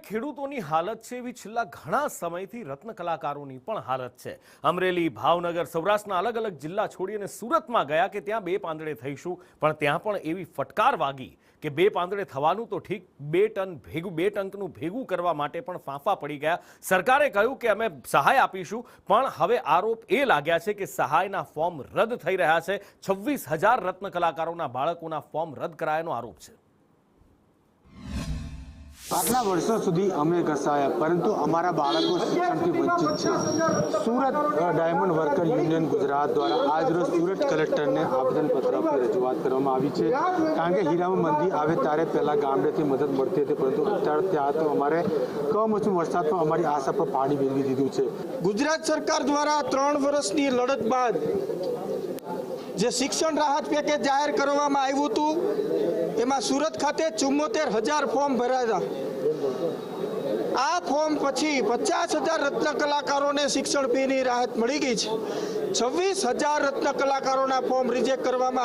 ખેડૂતોની હાલત છે એવી છેલ્લા ઘણા સમયથી રત્ન કલાકારોની પણ હાલત છે। અમરેલી, ભાવનગર, સૌરાષ્ટ્રના અલગ અલગ જિલ્લા છોડીને સુરતમાં ગયા કે ત્યાં બે પાંદડે થઈશું, પણ ત્યાં પણ એવી ફટકાર વાગી કે બે પાંદડે થવાનું તો ઠીક, બે ટનનું ભેગું કરવા માટે પણ ફાંફા પડી ગયા। સરકારે કહ્યું કે અમે સહાય આપીશું, પણ હવે આરોપ એ લાગ્યા છે કે સહાયના ફોર્મ રદ થઈ રહ્યા છે। 26,000 રત્ન કલાકારોના બાળકોના ફોર્મ રદ કરાયાનો આરોપ છે। આટલા વર્ષો સુધી અમે ઘસાયા, પરંતુ અમારા બાળકો શિક્ષણથી વંચિત છે। Surat diamond worker union Gujarat દ્વારા આજરોજ સુરત કલેક્ટરને આવેદનપત્ર આપી રજૂઆત કરવામાં આવી છે, કારણ કે હીરામાં મંદી આવે ત્યારે પહેલાં ગામડેથી મદદ મળતી હતી, પરંતુ અત્યારે ત્યાં તો અમારે કમોસમી વરસાદમાં અમારી આશા પર પાણી ફેરવી દીધું છે। ગુજરાત સરકાર દ્વારા 3 વર્ષની લડત બાદ જે શિક્ષણ રાહત પેકેજ જાહેર કરવામાં આવ્યું હતું, એમાં સુરત ખાતે 74,000 ફોર્મ ભરાયા। આ ફોર્મ પછી 50,000 રત્ન કલાકારોને શિક્ષણ ફીની રાહત મળી ગઈ છે। 26,000 રત્ન કલાકારોના ફોર્મ રિજેક્ટ કરવામાં આવ્યા।